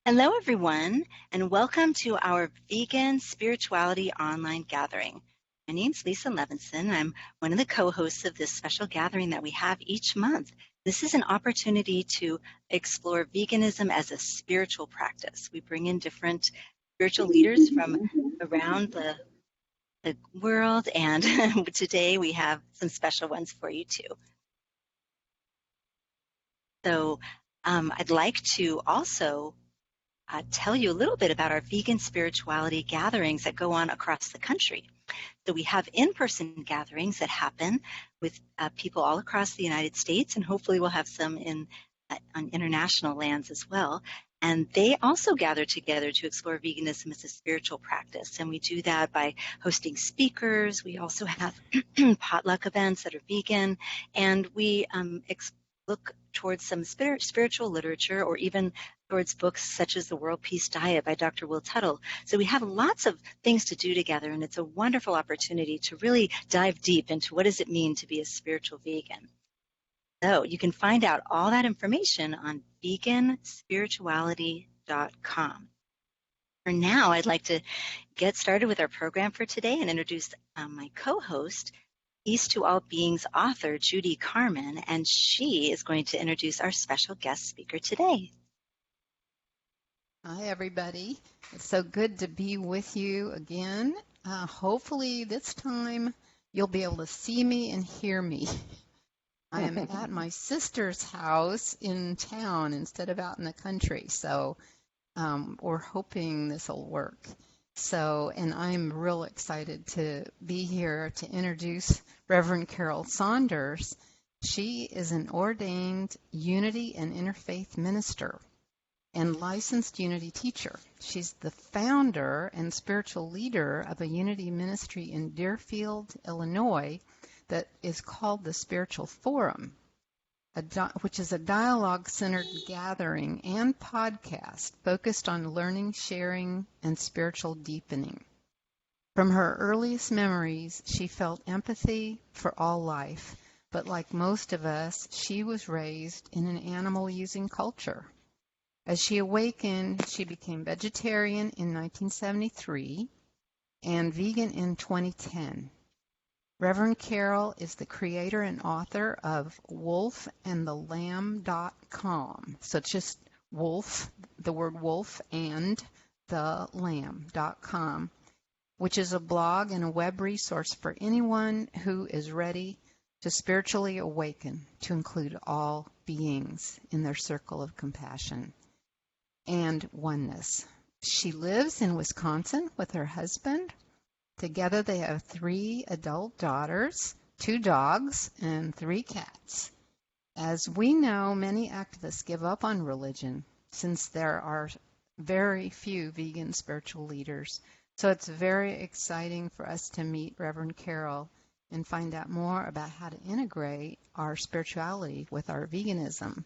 Hello, everyone, and welcome to our Vegan Spirituality Online Gathering. My name's Lisa Levinson. I'm one of the co-hosts of this special gathering that we have each month. This is an opportunity to explore veganism as a spiritual practice. We bring in different spiritual leaders from around the world, and today we have some special ones for you too. So I'd like to also tell you a little bit about our vegan spirituality gatherings that go on across the country. So we have in-person gatherings that happen with people all across the United States, and hopefully we'll have some on international lands as well. And they also gather together to explore veganism as a spiritual practice. And we do that by hosting speakers. We also have potluck events that are vegan. And we look towards some spiritual literature, or even towards books such as The World Peace Diet by Dr. Will Tuttle. So we have lots of things to do together, and it's a wonderful opportunity to really dive deep into what does it mean to be a spiritual vegan. So you can find out all that information on veganspirituality.com. For now, I'd like to get started with our program for today and introduce my co-host, Peace to All Beings author, Judy Carmen, and she is going to introduce our special guest speaker today. Hi, everybody. It's so good to be with you again. Hopefully this time you'll be able to see me and hear me. I am at my sister's house in town instead of out in the country, so we're hoping this will work. And I'm real excited to be here to introduce Reverend Carol Saunders. She is an ordained Unity and Interfaith minister and licensed Unity teacher. She's the founder and spiritual leader of a Unity ministry in Deerfield, Illinois, that is called the Spiritual Forum, which is a dialogue-centered gathering and podcast focused on learning, sharing, and spiritual deepening. From her earliest memories, she felt empathy for all life, but like most of us, she was raised in an animal-using culture. As she awakened, she became vegetarian in 1973 and vegan in 2010. Reverend Carol is the creator and author of wolfandthelamb.com. So it's just wolf, the word wolf, and the lamb.com, which is a blog and a web resource for anyone who is ready to spiritually awaken, to include all beings in their circle of compassion and oneness. She lives in Wisconsin with her husband. Together they have 3 adult daughters, 2 dogs, and 3 cats. As we know, many activists give up on religion since there are very few vegan spiritual leaders. So it's very exciting for us to meet Reverend Carol and find out more about how to integrate our spirituality with our veganism.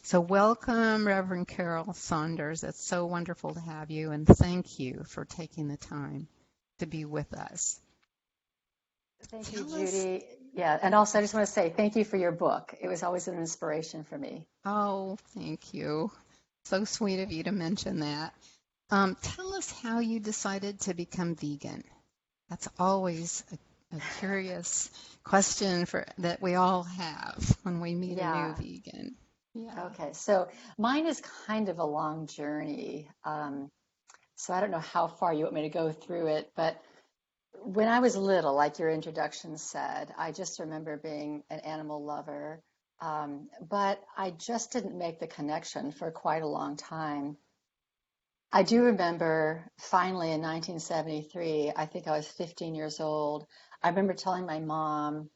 So welcome, Reverend Carol Saunders. It's so wonderful to have you, and thank you for taking the time to be with us. Thank you, Judy. Yeah, and also I just want to say thank you for your book. It was always an inspiration for me. Oh, thank you. So sweet of you to mention that. Tell us how you decided to become vegan. That's always a curious question that we all have when we meet a new vegan. Yeah. Okay, so mine is kind of a long journey. So I don't know how far you want me to go through it, but when I was little, like your introduction said, I just remember being an animal lover, but I just didn't make the connection for quite a long time. I do remember finally in 1973, I think I was 15 years old, I remember telling my mom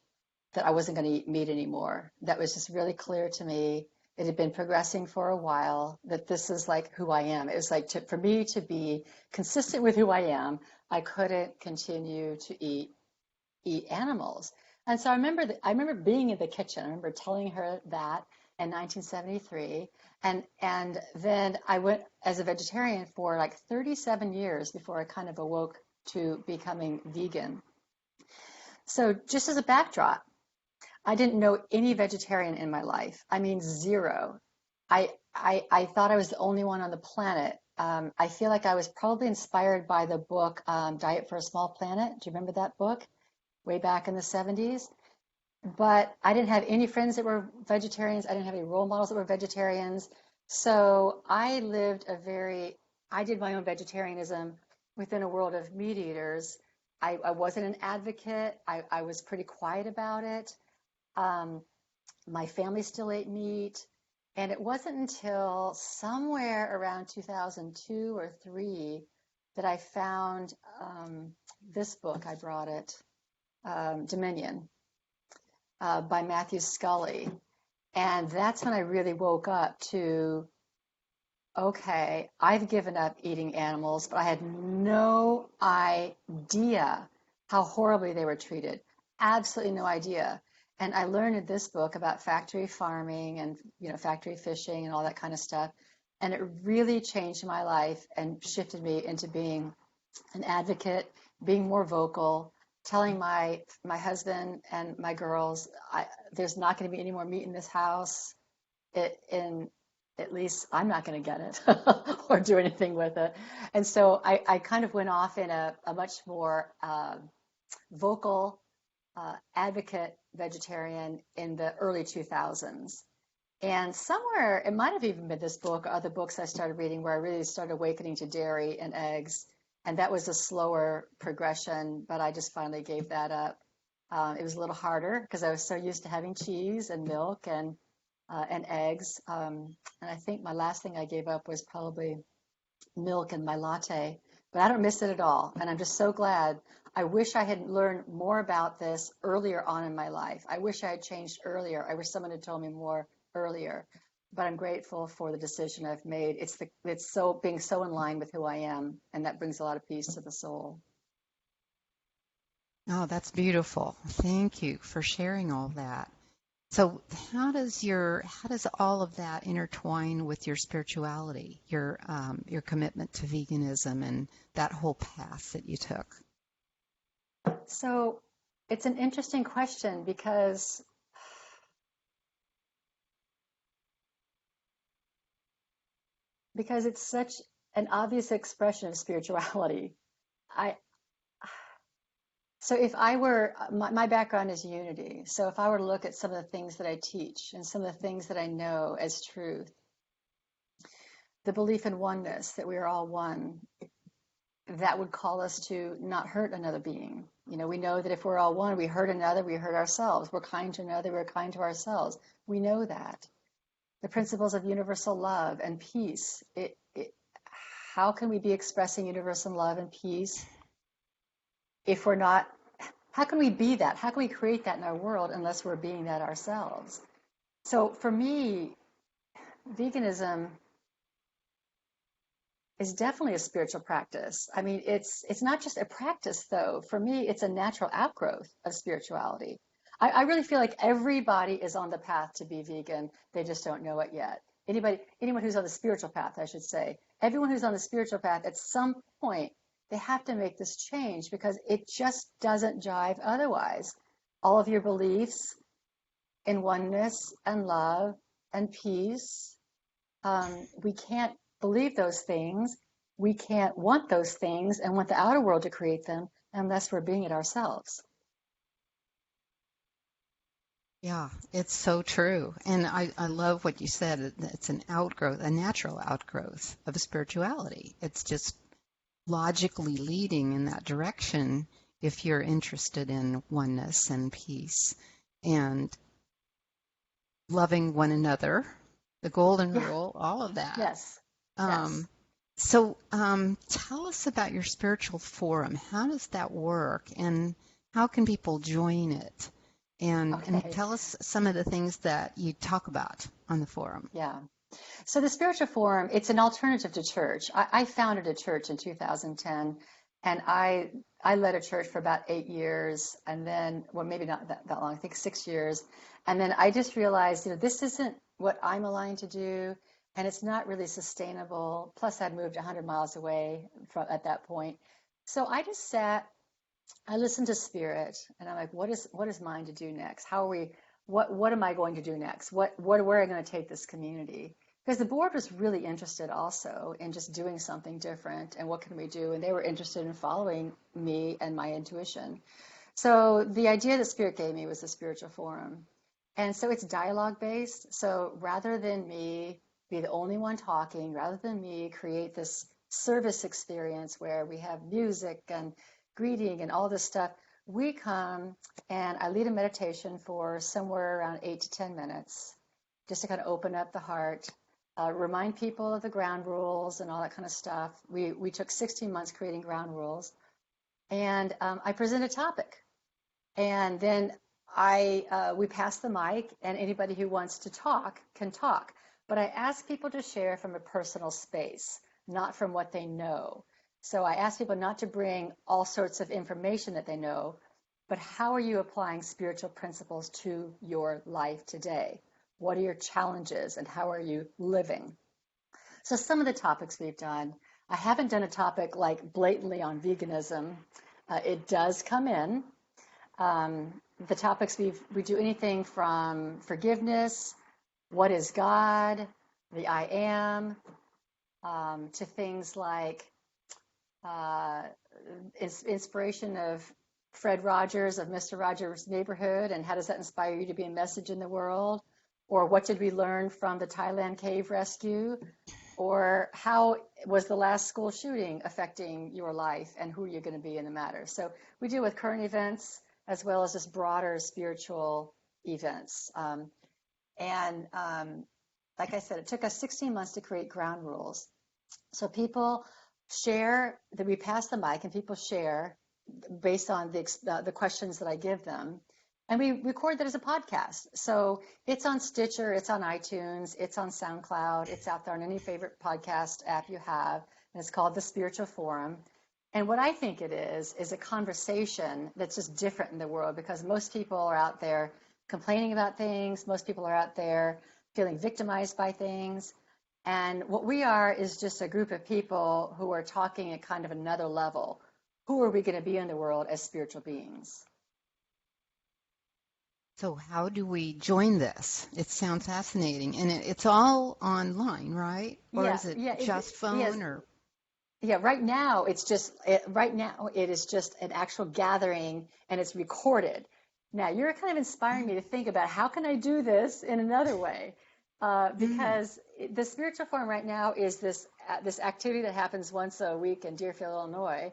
that I wasn't going to eat meat anymore. That was just really clear to me. It had been progressing for a while, that this is like who I am. It was like for me to be consistent with who I am, I couldn't continue to eat animals. And so I remember being in the kitchen. I remember telling her that in 1973. And then I went as a vegetarian for like 37 years before I kind of awoke to becoming vegan. So just as a backdrop, I didn't know any vegetarian in my life. I mean, zero. I I thought I was the only one on the planet. I feel like I was probably inspired by the book Diet for a Small Planet. Do you remember that book? Way back in the 70s. But I didn't have any friends that were vegetarians. I didn't have any role models that were vegetarians. So I did my own vegetarianism within a world of meat eaters. I wasn't an advocate. I was pretty quiet about it. Um, my family still ate meat. And it wasn't until somewhere around 2002 or 3 that I found this book. I brought it, Dominion, by Matthew Scully. And that's when I really woke up to, okay, I've given up eating animals, but I had no idea how horribly they were treated. Absolutely no idea. And I learned in this book about factory farming and, factory fishing and all that kind of stuff. And it really changed my life and shifted me into being an advocate, being more vocal, telling my husband and my girls, there's not going to be any more meat in this house. At least I'm not going to get it or do anything with it. And so I kind of went off in a much more vocal advocate vegetarian in the early 2000s. And somewhere, it might have even been this book or other books I started reading where I really started awakening to dairy and eggs. And that was a slower progression, but I just finally gave that up. It was a little harder because I was so used to having cheese and milk and eggs. And I think my last thing I gave up was probably milk and my latte. But I don't miss it at all. And I'm just so glad. I wish I had learned more about this earlier on in my life. I wish I had changed earlier. I wish someone had told me more earlier. But I'm grateful for the decision I've made. It's being so in line with who I am, and that brings a lot of peace to the soul. Oh, that's beautiful. Thank you for sharing all that. So how does all of that intertwine with your spirituality, your commitment to veganism and that whole path that you took? So it's an interesting question because it's such an obvious expression of spirituality. So if I were, my background is unity. So if I were to look at some of the things that I teach and some of the things that I know as truth, the belief in oneness, that we are all one, that would call us to not hurt another being. We know that if we're all one, we hurt another, we hurt ourselves. We're kind to another, we're kind to ourselves. We know that. The principles of universal love and peace. How can we be expressing universal love and peace if we're not? How can we be that? How can we create that in our world unless we're being that ourselves? So for me, veganism is definitely a spiritual practice. I mean, it's not just a practice, though. For me, it's a natural outgrowth of spirituality. I really feel like everybody is on the path to be vegan. They just don't know it yet. Anyone who's on the spiritual path, I should say. Everyone who's on the spiritual path, at some point, they have to make this change because it just doesn't jive otherwise. All of your beliefs in oneness and love and peace, we can't believe those things. We can't want those things and want the outer world to create them unless we're being it ourselves. Yeah, it's so true. And I love what you said. It's an outgrowth, a natural outgrowth of spirituality. It's just logically leading in that direction if you're interested in oneness and peace and loving one another, the golden rule, all of that. Yes. So tell us about your spiritual forum. How does that work and how can people join it? And tell us some of the things that you talk about on the forum. Yeah. So the Spiritual Forum, it's an alternative to church. I founded a church in 2010, and I led a church for about 8 years, and then, well, maybe not that long, I think 6 years. And then I just realized, this isn't what I'm aligned to do, and it's not really sustainable. Plus, I'd moved 100 miles away at that point. So I just sat, I listened to Spirit, and I'm like, what is mine to do next? What am I going to do next? Where am I going to take this community? because the board was really interested also in just doing something different and what can we do, and they were interested in following me and my intuition. So the idea that Spirit gave me was the spiritual forum. And so it's dialogue based. So rather than me be the only one talking, rather than me create this service experience where we have music and greeting and all this stuff, we come and I lead a meditation for somewhere around 8 to 10 minutes, just to kind of open up the heart, remind people of the ground rules and all that kind of stuff. We took 16 months creating ground rules. And I present a topic. And then we pass the mic, and anybody who wants to talk can talk. But I ask people to share from a personal space, not from what they know. So I ask people not to bring all sorts of information that they know, but how are you applying spiritual principles to your life today? What are your challenges, and how are you living? So some of the topics we've done, I haven't done a topic like blatantly on veganism. It does come in. The topics we do anything from forgiveness, what is God, the I am, to things like inspiration of Fred Rogers of Mr. Rogers' Neighborhood, and how does that inspire you to be a message in the world? Or what did we learn from the Thailand cave rescue? Or how was the last school shooting affecting your life, and who are you going to be in the matter? So we deal with current events as well as just broader spiritual events. Like I said, it took us 16 months to create ground rules. So people share, that we pass the mic and people share based on the questions that I give them. And we record that as a podcast. So it's on Stitcher, it's on iTunes, it's on SoundCloud, it's out there on any favorite podcast app you have. And it's called The Spiritual Forum. And what I think it is a conversation that's just different in the world, because most people are out there complaining about things. Most people are out there feeling victimized by things. And what we are is just a group of people who are talking at kind of another level. Who are we going to be in the world as spiritual beings? So how do we join this? It sounds fascinating. And it's all online, right? Or is it just phone? Yes. Or? Yeah, right now it is just an actual gathering, and it's recorded. Now you're kind of inspiring me to think about how can I do this in another way, because the spiritual forum right now is this activity that happens once a week in Deerfield, Illinois,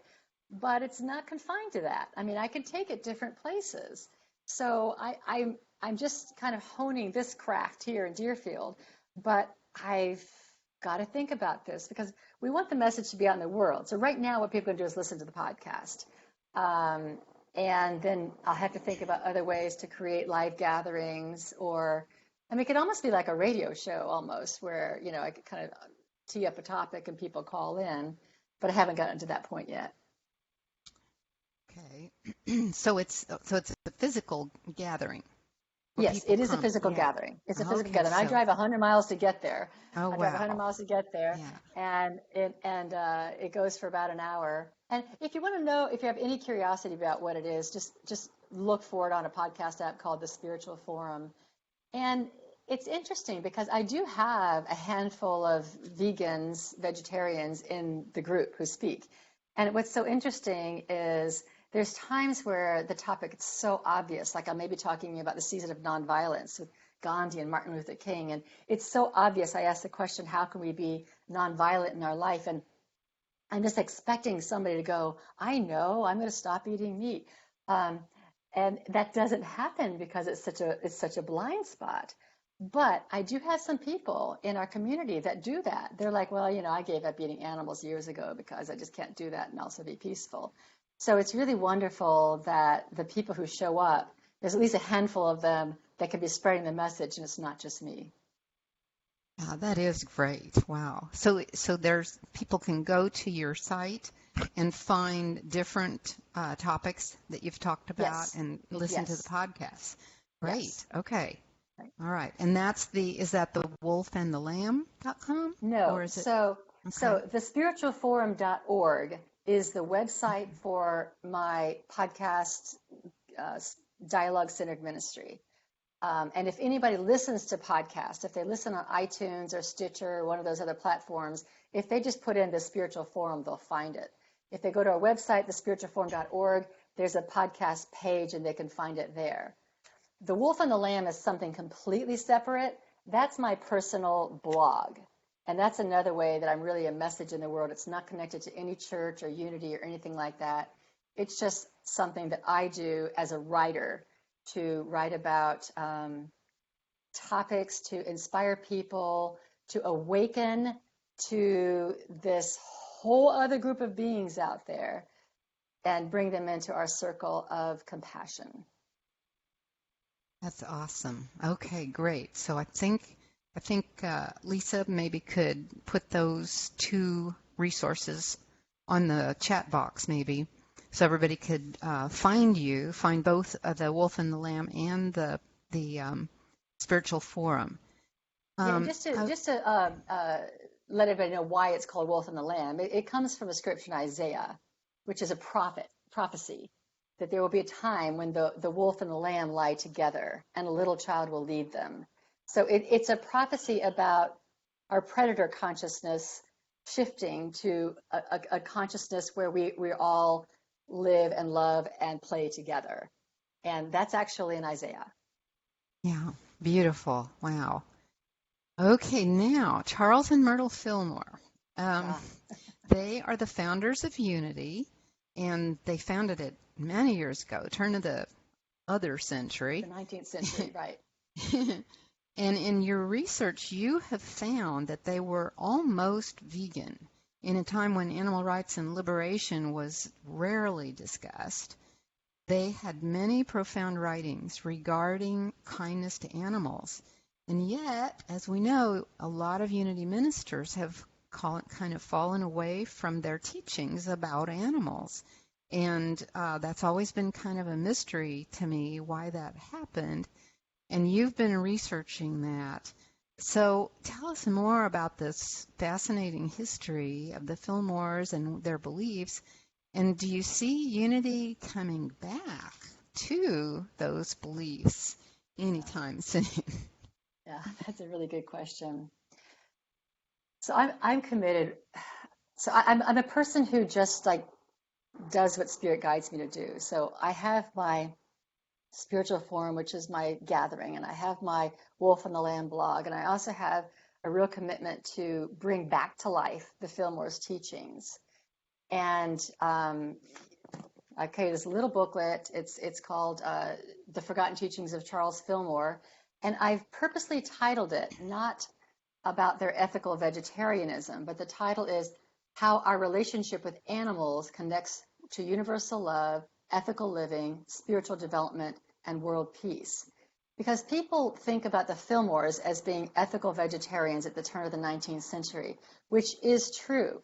but it's not confined to that. I mean, I can take it different places. So I'm just kind of honing this craft here in Deerfield, but I've got to think about this because we want the message to be out in the world. So right now what people can do is listen to the podcast. And then I'll have to think about other ways to create live gatherings, or, I mean, it could almost be like a radio show almost, where, I could kind of tee up a topic and people call in, but I haven't gotten to that point yet. Okay. So it's a physical gathering. Yes, it is a physical gathering. It's a physical gathering. I drive 100 miles to get there. Oh, I drive 100 miles to get there, yeah. and it goes for about an hour. And if you want to know, if you have any curiosity about what it is, just look for it on a podcast app called The Spiritual Forum. And it's interesting because I do have a handful of vegans, vegetarians in the group who speak. And what's so interesting is there's times where the topic is so obvious, like I may be talking about the season of nonviolence with Gandhi and Martin Luther King, and it's so obvious. I ask the question, how can we be nonviolent in our life? And I'm just expecting somebody to go, I know, I'm going to stop eating meat. And that doesn't happen because it's such a blind spot. But I do have some people in our community that do that. They're like, well, I gave up eating animals years ago because I just can't do that and also be peaceful. So it's really wonderful that the people who show up, there's at least a handful of them that can be spreading the message, and it's not just me. Yeah, that is great. Wow. So there's people can go to your site and find different topics that you've talked about and listen to the podcast. Great. Yes. Okay. Right. All right. And is that the wolfandthelamb.com? No. Or is it? So thespiritualforum.org is the website for my podcast, Dialogue Centered Ministry. And if anybody listens to podcasts, if they listen on iTunes or Stitcher or one of those other platforms, if they just put in the Spiritual Forum, they'll find it. If they go to our website, thespiritualforum.org, there's a podcast page and they can find it there. The Wolf and the Lamb is something completely separate. That's my personal blog. And that's another way that I'm really a message in the world. It's not connected to any church or unity or anything like that. It's just something that I do as a writer, to write about topics to inspire people, to awaken to this whole other group of beings out there and bring them into our circle of compassion. That's awesome. Okay, great. So I think Lisa maybe could put those two resources on the chat box, maybe, so everybody could find both the Wolf and the Lamb and the Spiritual Forum. Just to let everybody know why it's called Wolf and the Lamb, it comes from a scripture in Isaiah, which is a prophecy, that there will be a time when the wolf and the lamb lie together and a little child will lead them. So it's a prophecy about our predator consciousness shifting to a consciousness where we all live and love and play together. And that's actually in Isaiah. Yeah, beautiful. Wow. Okay, now, Charles and Myrtle Fillmore. They are the founders of Unity, and they founded it many years ago, turn of the other century. The 19th century, right. And in your research, you have found that they were almost vegan in a time when animal rights and liberation was rarely discussed. They had many profound writings regarding kindness to animals. And yet, as we know, a lot of Unity ministers have kind of fallen away from their teachings about animals. And that's always been kind of a mystery to me why that happened. And you've been researching that. So tell us more about this fascinating history of the Fillmores and their beliefs. And do you see Unity coming back to those beliefs anytime soon? Yeah, that's a really good question. So I'm committed. So I'm a person who just does what Spirit guides me to do. So I have my Spiritual Forum, which is my gathering, and I have my Wolf and the Lamb blog, and I also have a real commitment to bring back to life the Fillmore's teachings. And I created this little booklet. It's called The Forgotten Teachings of Charles Fillmore, and I've purposely titled it not about their ethical vegetarianism, but the title is How Our Relationship with Animals Connects to Universal Love, Ethical Living, Spiritual Development, and World Peace. Because people think about the Fillmores as being ethical vegetarians at the turn of the 19th century, which is true.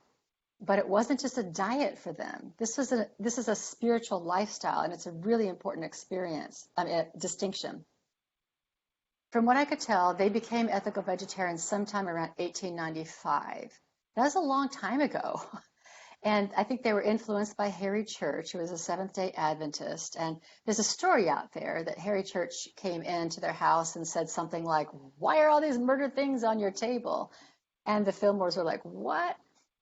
But it wasn't just a diet for them. This is a spiritual lifestyle, and it's a really important distinction. From what I could tell, they became ethical vegetarians sometime around 1895. That was a long time ago. And I think they were influenced by Harry Church, who was a Seventh-day Adventist. And there's a story out there that Harry Church came into their house and said something like, "Why are all these murdered things on your table?" And the Fillmores were like, "What?"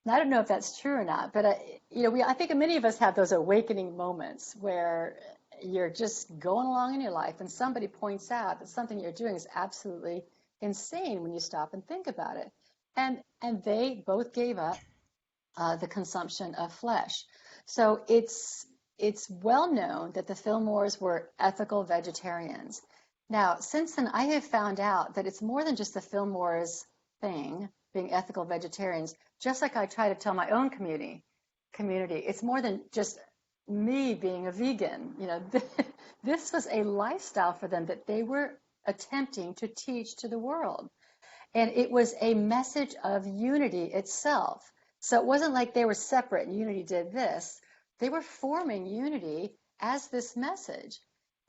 And I don't know if that's true or not, but I think many of us have those awakening moments where you're just going along in your life and somebody points out that something you're doing is absolutely insane when you stop and think about it. And they both gave up the consumption of flesh. So it's well known that the Fillmores were ethical vegetarians. Now, since then, I have found out that it's more than just the Fillmores thing, being ethical vegetarians, just like I try to tell my own community. It's more than just me being a vegan. This was a lifestyle for them that they were attempting to teach to the world. And it was a message of unity itself. So it wasn't like they were separate and Unity did this. They were forming Unity as this message.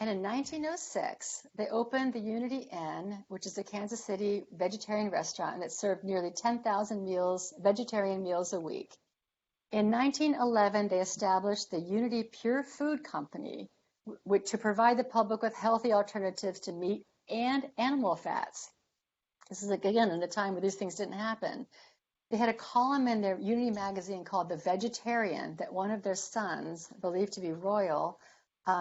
And in 1906, they opened the Unity Inn, which is a Kansas City vegetarian restaurant, and it served nearly 10,000 vegetarian meals a week. In 1911, they established the Unity Pure Food Company, to provide the public with healthy alternatives to meat and animal fats. This is like, again, in a time where these things didn't happen. They had a column in their Unity magazine called The Vegetarian that one of their sons, believed to be Royal,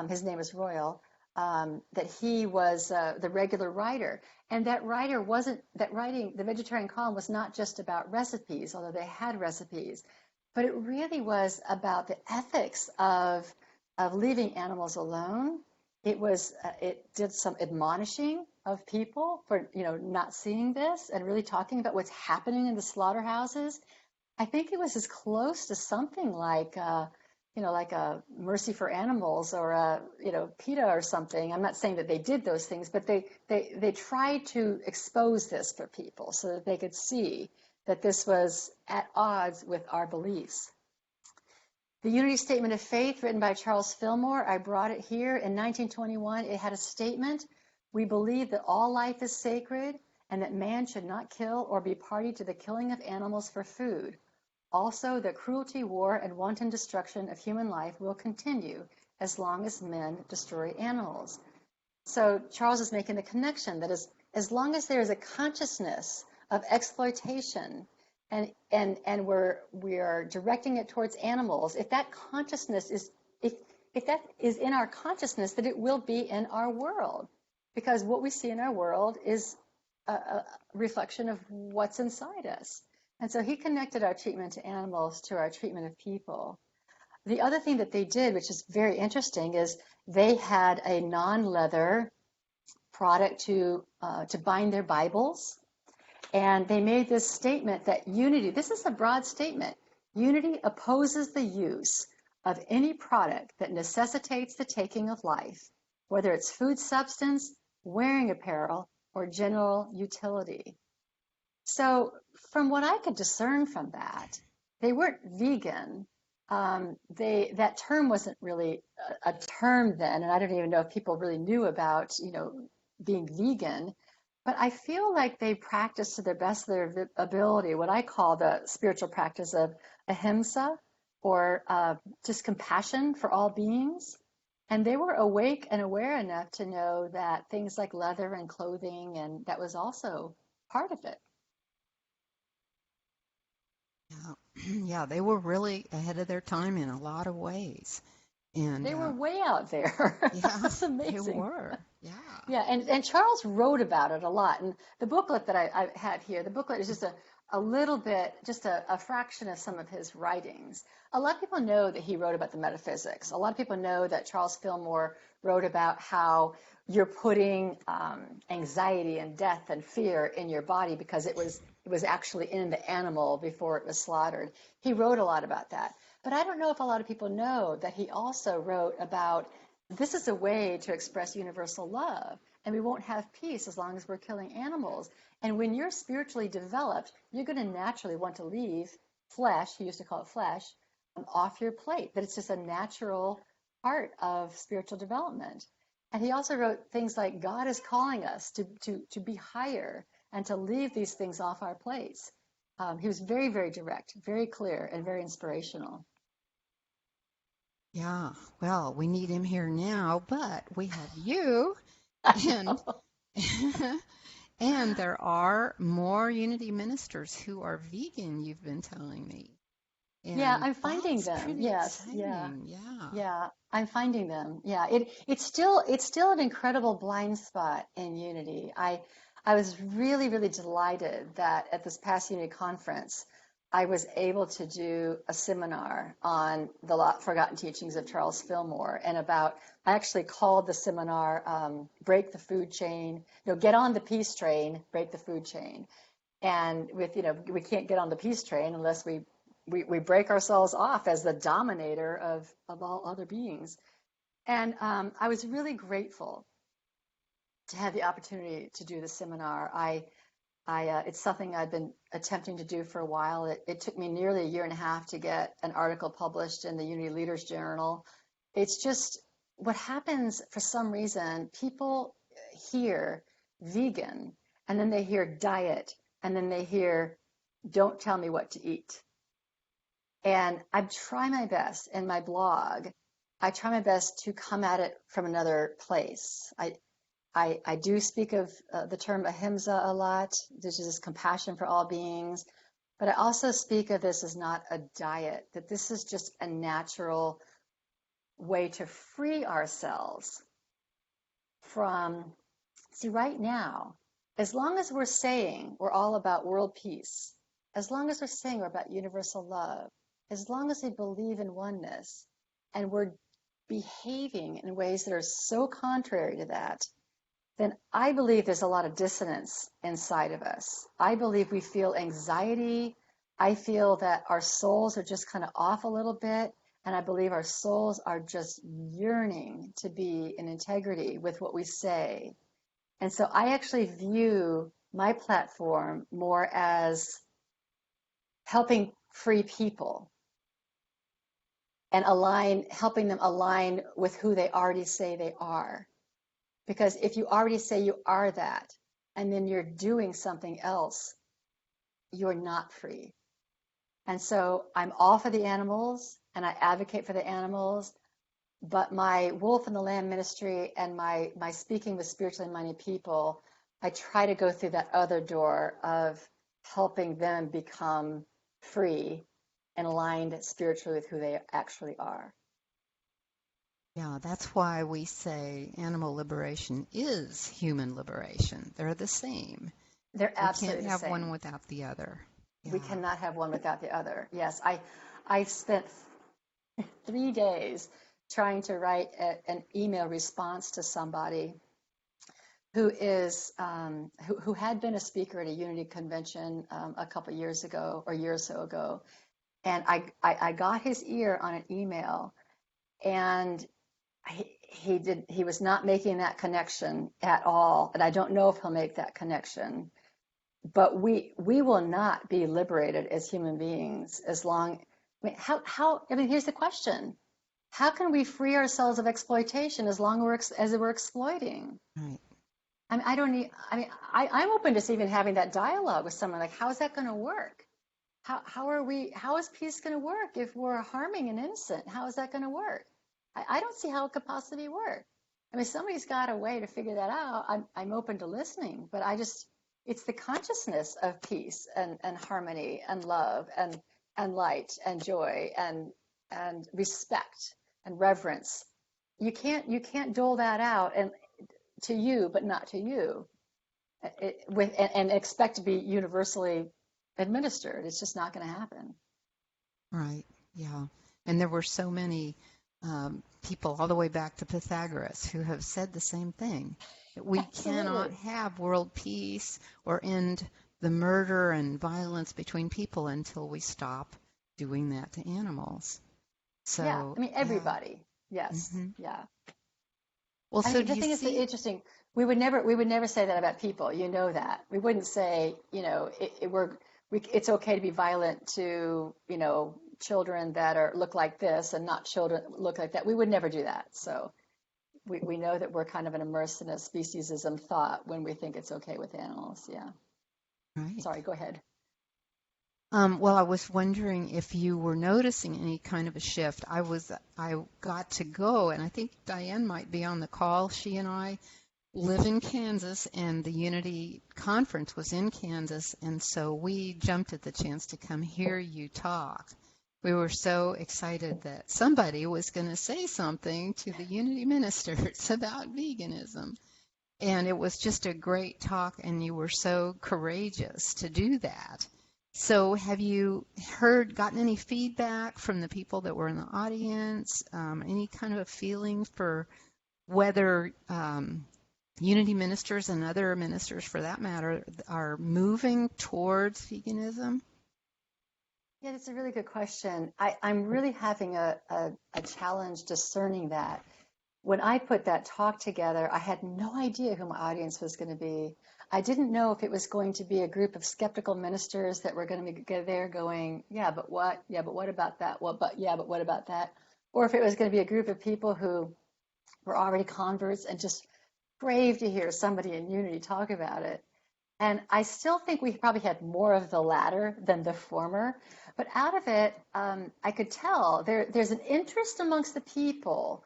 his name is Royal, that he was the regular writer. And that writing, the vegetarian column was not just about recipes, although they had recipes, but it really was about the ethics of leaving animals alone. It did some admonishing of people for, not seeing this and really talking about what's happening in the slaughterhouses. I think it was as close to something like, like a Mercy for Animals or a, PETA or something. I'm not saying that they did those things, but they tried to expose this for people so that they could see that this was at odds with our beliefs. The Unity Statement of Faith, written by Charles Fillmore, I brought it here. In 1921, it had a statement: "We believe that all life is sacred and that man should not kill or be party to the killing of animals for food. Also, that cruelty, war, and wanton destruction of human life will continue as long as men destroy animals." So Charles is making the connection that as long as there is a consciousness of exploitation and we are directing it towards animals, if that consciousness is if that is in our consciousness, that it will be in our world, because what we see in our world is a reflection of what's inside us. And so he connected our treatment to animals to our treatment of people. The other thing that they did, which is very interesting, is they had a non-leather product to bind their Bibles. And they made this statement that unity, this is a broad statement, unity opposes the use of any product that necessitates the taking of life, whether it's food substance, wearing apparel, or general utility. So from what I could discern from that, they weren't vegan. That term wasn't really a term then, and I don't even know if people really knew about, being vegan. But I feel like they practiced to the best of their ability what I call the spiritual practice of ahimsa, or just compassion for all beings. And they were awake and aware enough to know that things like leather and clothing, and that was also part of it. Yeah, they were really ahead of their time in a lot of ways. And they were way out there. Yeah, That's amazing. They were. Yeah. Yeah, and Charles wrote about it a lot. And the booklet that I had here, the booklet is just a little bit, just a fraction of some of his writings. A lot of people know that he wrote about the metaphysics. A lot of people know that Charles Fillmore wrote about how you're putting anxiety and death and fear in your body because it was actually in the animal before it was slaughtered. He wrote a lot about that. But I don't know if a lot of people know that he also wrote about this is a way to express universal love, and we won't have peace as long as we're killing animals. And when you're spiritually developed, you're going to naturally want to leave flesh, he used to call it flesh, off your plate. That it's just a natural part of spiritual development. And he also wrote things like God is calling us to be higher and to leave these things off our plates. He was very, very direct, very clear, and very inspirational. Yeah, well, we need him here now, but we have you, and and there are more Unity ministers who are vegan, you've been telling me. And yeah, I'm finding them. Pretty Yes, exciting. yeah, I'm finding them. Yeah, it's still an incredible blind spot in Unity. I was really, really delighted that at this past Unity conference, I was able to do a seminar on the forgotten teachings of Charles Fillmore, and I actually called the seminar "Break the Food Chain." Get on the peace train, break the food chain. And we can't get on the peace train unless we break ourselves off as the dominator of all other beings. And I was really grateful to have the opportunity to do the seminar. It's something I've been attempting to do for a while. It took me nearly a year and a half to get an article published in the Unity Leaders Journal. It's just what happens for some reason. People hear vegan, and then they hear diet, and then they hear don't tell me what to eat. And I try my best in my blog. I try my best to come at it from another place. I do speak of the term ahimsa a lot, which is compassion for all beings. But I also speak of this as not a diet, that this is just a natural way to free ourselves from, see, right now, as long as we're saying we're all about world peace, as long as we're saying we're about universal love, as long as we believe in oneness, and we're behaving in ways that are so contrary to that, then I believe there's a lot of dissonance inside of us. I believe we feel anxiety. I feel that our souls are just kind of off a little bit. And I believe our souls are just yearning to be in integrity with what we say. And so I actually view my platform more as helping free people and helping them align with who they already say they are. Because if you already say you are that, and then you're doing something else, you're not free. And so I'm all for the animals, and I advocate for the animals, but my Wolf and the Lamb ministry and my speaking with spiritually minded people, I try to go through that other door of helping them become free and aligned spiritually with who they actually are. Yeah, that's why we say animal liberation is human liberation. They're the same. They're absolutely We the can't have same. one without the other. Yeah. We cannot have one without the other. Yes, I spent 3 days trying to write an email response to somebody who is who had been a speaker at a Unity convention a couple of years ago or a year or so ago, and I got his ear on an email, and he was not making that connection at all, and I don't know if he'll make that connection. But we will not be liberated as human beings as long. I mean, here's the question: how can we free ourselves of exploitation as long as we're exploiting? Right. I mean, I'm open to even having that dialogue with someone. Like, how is that going to work? How is peace going to work if we're harming an innocent? How is that going to work? I don't see how it could possibly work. I mean, somebody's got a way to figure that out. I'm open to listening, but it's the consciousness of peace and harmony and love and light and joy and respect and reverence. You can't dole that out and to you, but not to you, and expect to be universally administered. It's just not going to happen. Right. Yeah. And there were so many people all the way back to Pythagoras who have said the same thing. That we Absolutely. cannot have world peace or end the murder and violence between people until we stop doing that to animals. So yeah, I mean, everybody. Yeah. Yes. Mm-hmm. Yeah. Well, I so mean, do the thing you is see? interesting. We would never say that about people. You know that. We wouldn't say, it's okay to be violent to, children that look like this and not children look like that. We would never do that. So we know that we're kind of immersed in a speciesism thought when we think it's okay with animals. Yeah. Right. Sorry, go ahead. Well, I was wondering if you were noticing any kind of a shift. I got to go, and I think Diane might be on the call. She and I live in Kansas, and the Unity conference was in Kansas, and so we jumped at the chance to come hear you talk. We were so excited that somebody was going to say something to the Unity ministers about veganism. And it was just a great talk, and you were so courageous to do that. So have you gotten any feedback from the people that were in the audience, any kind of a feeling for whether Unity ministers and other ministers, for that matter, are moving towards veganism? Yeah, that's a really good question. I'm really having a challenge discerning that. When I put that talk together, I had no idea who my audience was going to be. I didn't know if it was going to be a group of skeptical ministers that were going to be there going, yeah, but what? Yeah, but what about that? But what about that? Or if it was going to be a group of people who were already converts and just brave to hear somebody in Unity talk about it. And I still think we probably had more of the latter than the former. But out of it, I could tell there's an interest amongst the people,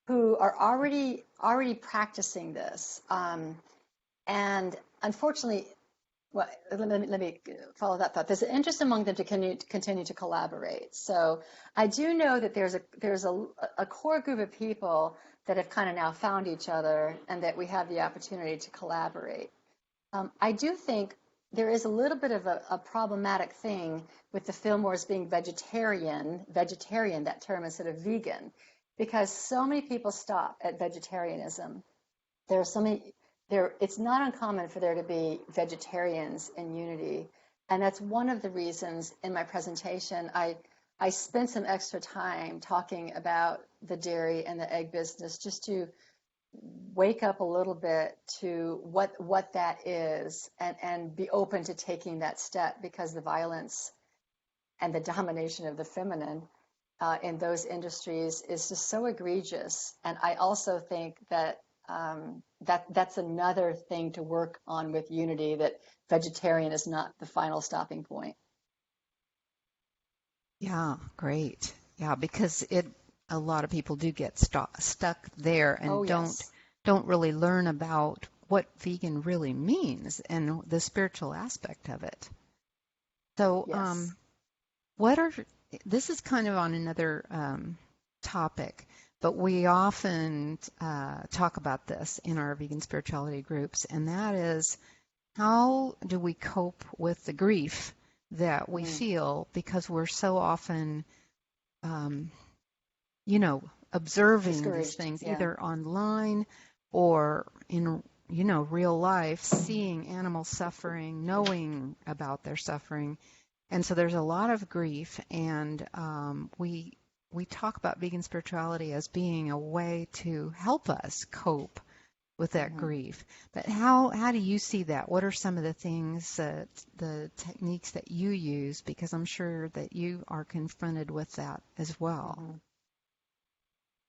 who are already practicing this. And unfortunately, well, let me follow that thought. There's an interest among them to continue to collaborate. So I do know that there's a core group of people that have kind of now found each other, and that we have the opportunity to collaborate. I do think there is a little bit of a problematic thing with the Fillmores being vegetarian, that term, instead of vegan, because so many people stop at vegetarianism. There are so many, it's not uncommon for there to be vegetarians in Unity. And that's one of the reasons in my presentation, I spent some extra time talking about the dairy and the egg business, just to wake up a little bit to what that is, and be open to taking that step, because the violence and the domination of the feminine in those industries is just so egregious. And I also think that that's another thing to work on with Unity, that vegetarian is not the final stopping point. Yeah, great. Yeah, because a lot of people do get stuck there and Oh, yes. don't really learn about what vegan really means and the spiritual aspect of it. So, Yes. this is kind of on another topic, but we often talk about this in our vegan spirituality groups, and that is, how do we cope with the grief that we feel because we're so often, observing these Discouraged. things Yeah. either online or in, real life, seeing animals suffering, knowing about their suffering. And so there's a lot of grief, and we talk about vegan spirituality as being a way to help us cope with that grief. But how do you see that? What are some of the things, the techniques that you use? Because I'm sure that you are confronted with that as well.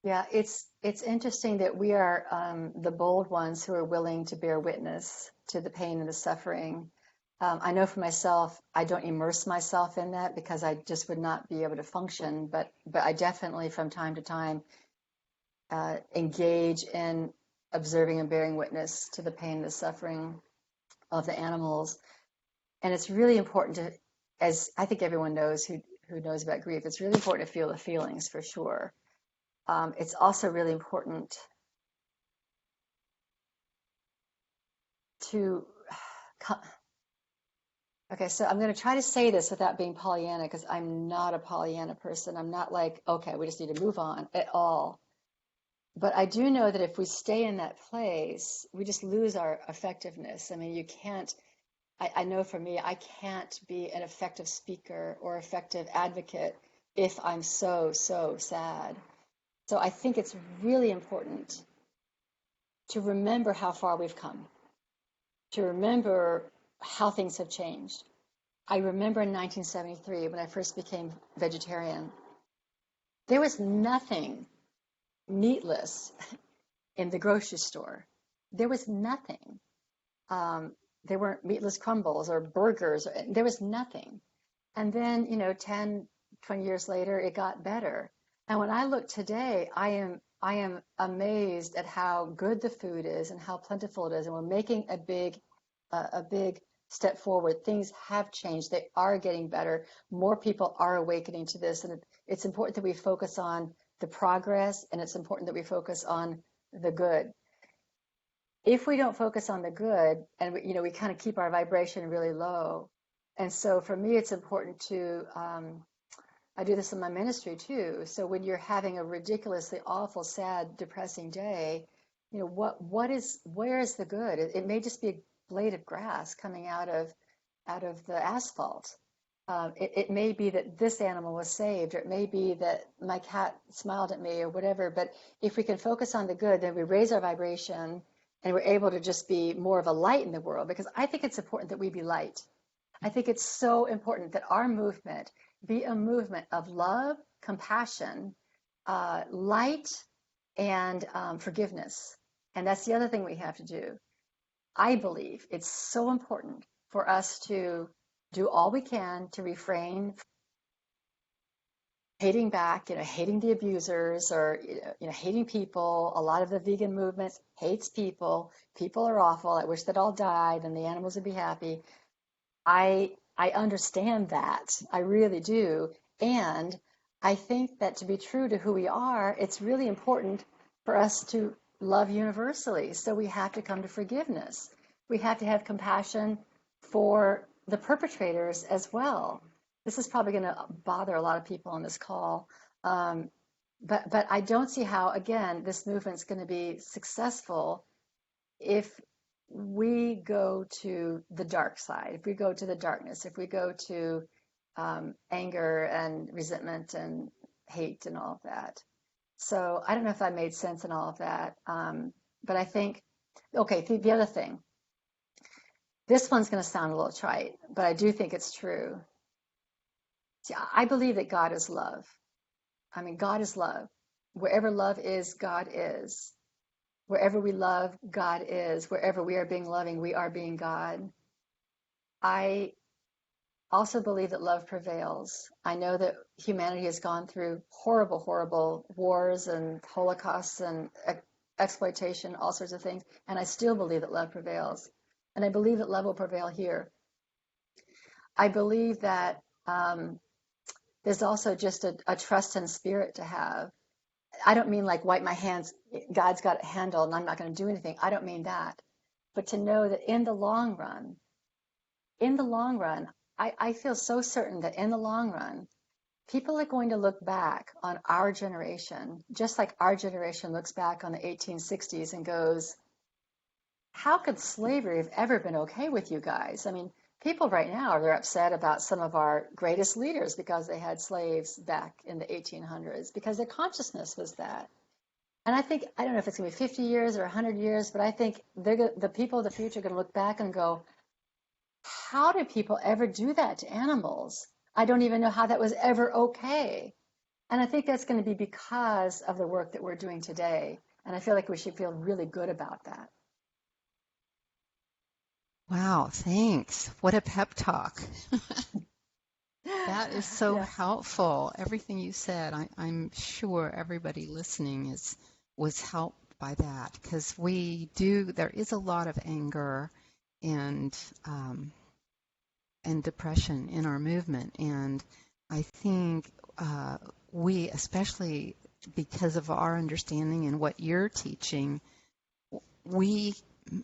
Yeah, it's interesting that we are the bold ones who are willing to bear witness to the pain and the suffering. I know for myself, I don't immerse myself in that because I just would not be able to function. But I definitely, from time to time, engage in observing and bearing witness to the pain and the suffering of the animals. And it's really important to, as I think everyone knows who knows about grief, it's really important to feel the feelings, for sure. It's also really important to, okay, so I'm going to try to say this without being Pollyanna, because I'm not a Pollyanna person. I'm not like, okay, we just need to move on at all. But I do know that if we stay in that place, we just lose our effectiveness. I mean, you can't, I know for me, I can't be an effective speaker or effective advocate if I'm so sad. So I think it's really important to remember how far we've come, to remember how things have changed. I remember in 1973, when I first became vegetarian, there was nothing meatless in the grocery store. There was nothing. There weren't meatless crumbles or burgers. There was nothing. And then, 10, 20 years later, it got better. And when I look today, I am amazed at how good the food is and how plentiful it is. And we're making a big step forward. Things have changed. They are getting better. More people are awakening to this. And it's important that we focus on the progress, and it's important that we focus on the good. If we don't focus on the good, and we kind of keep our vibration really low. And so for me, it's important to, I do this in my ministry too. So when you're having a ridiculously awful, sad, depressing day, where is the good? It may just be a blade of grass coming out of the asphalt. It may be that this animal was saved, or it may be that my cat smiled at me, or whatever. But if we can focus on the good, then we raise our vibration, and we're able to just be more of a light in the world. Because I think it's important that we be light. I think it's so important that our movement be a movement of love, compassion, light, and forgiveness. And that's the other thing we have to do. I believe it's so important for us to do all we can to refrain hating back, hating the abusers, or hating people. A lot of the vegan movement hates people. People are awful. I wish they'd all died and the animals would be happy. I understand that. I really do. And I think that to be true to who we are, it's really important for us to love universally. So we have to come to forgiveness. We have to have compassion for the perpetrators as well. This is probably going to bother a lot of people on this call. But I don't see how, again, this movement's going to be successful if we go to the dark side, if we go to the darkness, if we go to anger and resentment and hate and all of that. So I don't know if I made sense in all of that. But I think, okay, the other thing, this one's going to sound a little trite, but I do think it's true. See, I believe that God is love. I mean, God is love. Wherever love is, God is. Wherever we love, God is. Wherever we are being loving, we are being God. I also believe that love prevails. I know that humanity has gone through horrible, horrible wars and holocausts and exploitation, all sorts of things, and I still believe that love prevails. And I believe that love will prevail here. I believe that there's also just a trust and spirit to have. I don't mean like wipe my hands, God's got it handled and I'm not going to do anything. I don't mean that. But to know that in the long run, I feel so certain that in the long run, people are going to look back on our generation, just like our generation looks back on the 1860s and goes, how could slavery have ever been okay with you guys? I mean, people right now are upset about some of our greatest leaders because they had slaves back in the 1800s, because their consciousness was that. And I think, I don't know if it's going to be 50 years or 100 years, but I think the people of the future are going to look back and go, how did people ever do that to animals? I don't even know how that was ever okay. And I think that's going to be because of the work that we're doing today. And I feel like we should feel really good about that. Wow, thanks. What a pep talk. That is so Yeah. helpful. Everything you said, I'm sure everybody listening was helped by that, because there is a lot of anger and depression in our movement. And I think we, especially because of our understanding and what you're teaching, we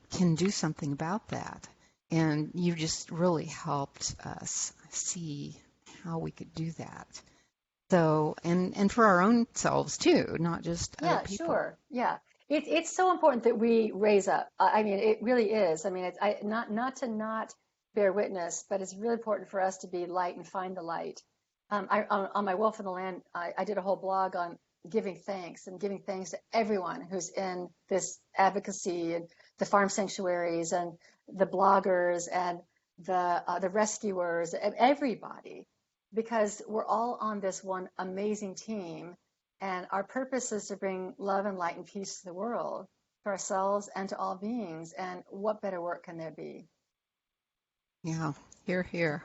can do something about that. And you just really helped us see how we could do that. So, and for our own selves too, not just other people. Sure. Yeah. It's so important that we raise up. I mean, it really is. I mean, not to not bear witness, but it's really important for us to be light and find the light. On my Wolf in the Land, I did a whole blog on giving thanks to everyone who's in this advocacy, and the farm sanctuaries and the bloggers and the rescuers, and everybody, because we're all on this one amazing team. And our purpose is to bring love and light and peace to the world, to ourselves and to all beings. And what better work can there be? Yeah, hear, hear.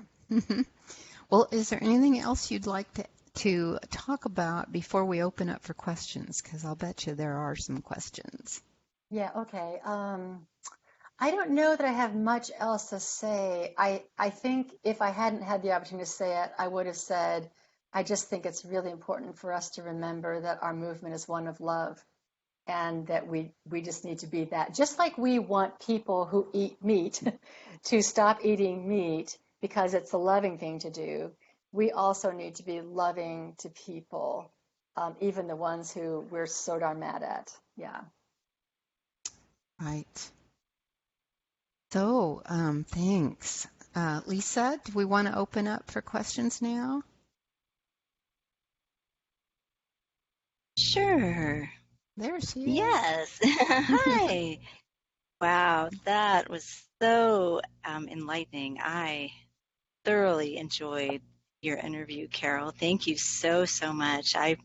Well, is there anything else you'd like to talk about before we open up for questions? Because I'll bet you there are some questions. Yeah, okay. I don't know that I have much else to say. I think if I hadn't had the opportunity to say it, I would have said, I just think it's really important for us to remember that our movement is one of love, and that we just need to be that. Just like we want people who eat meat to stop eating meat because it's the loving thing to do, we also need to be loving to people, even the ones who we're so darn mad at. Yeah. Right. So, thanks. Lisa, do we want to open up for questions now? Sure. There she is. Yes. Hi. Wow, that was so enlightening. I thoroughly enjoyed your interview, Carol. Thank you so, so much. I